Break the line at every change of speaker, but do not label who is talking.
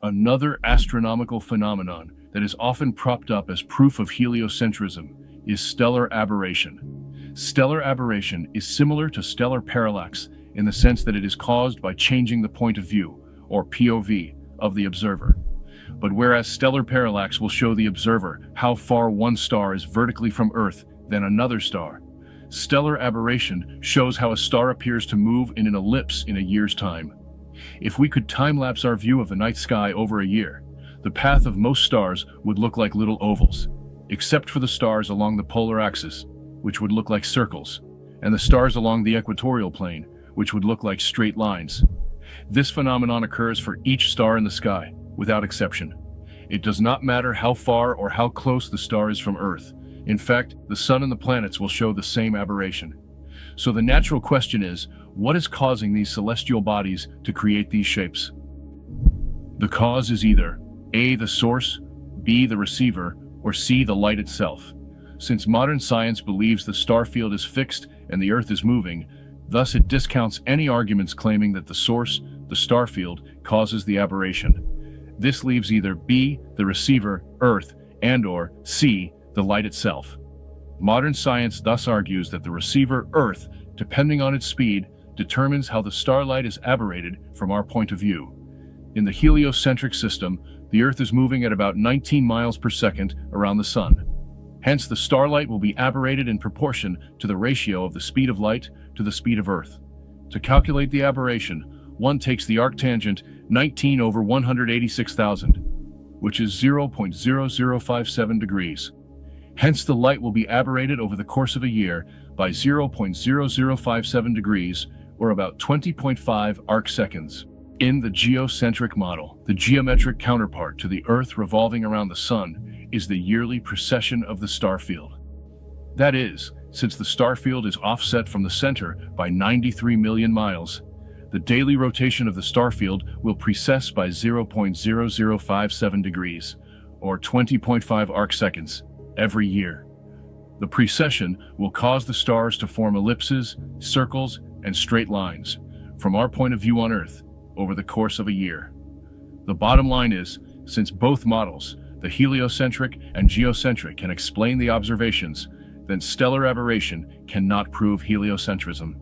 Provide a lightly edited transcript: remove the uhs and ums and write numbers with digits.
Another astronomical phenomenon that is often propped up as proof of heliocentrism is stellar aberration. Stellar aberration is similar to stellar parallax in the sense that it is caused by changing the point of view, or POV, of the observer. But whereas stellar parallax will show the observer how far one star is vertically from Earth than another star, stellar aberration shows how a star appears to move in an ellipse in a year's time. If we could time-lapse our view of the night sky over a year, the path of most stars would look like little ovals, except for the stars along the polar axis, which would look like circles, and the stars along the equatorial plane, which would look like straight lines. This phenomenon occurs for each star in the sky, without exception. It does not matter how far or how close the star is from Earth. In fact, the Sun and the planets will show the same aberration. So the natural question is, what is causing these celestial bodies to create these shapes? The cause is either A, the source, B, the receiver, or C, the light itself. Since modern science believes the star field is fixed and the Earth is moving, thus it discounts any arguments claiming that the source, the star field, causes the aberration. This leaves either B, the receiver, Earth, and/or C, the light itself. Modern science thus argues that the receiver, Earth, depending on its speed, determines how the starlight is aberrated from our point of view. In the heliocentric system, the Earth is moving at about 19 miles per second around the Sun. Hence, the starlight will be aberrated in proportion to the ratio of the speed of light to the speed of Earth. To calculate the aberration, one takes the arctangent 19 over 186,000, which is 0.0057 degrees. Hence, the light will be aberrated over the course of a year by 0.0057 degrees, or about 20.5 arcseconds. In the geocentric model, the geometric counterpart to the Earth revolving around the Sun is the yearly precession of the star field. That is, since the star field is offset from the center by 93 million miles, the daily rotation of the star field will precess by 0.0057 degrees, or 20.5 arcseconds, every year. The precession will cause the stars to form ellipses, circles, and straight lines, from our point of view on Earth, over the course of a year. The bottom line is, since both models, the heliocentric and geocentric, can explain the observations, then stellar aberration cannot prove heliocentrism.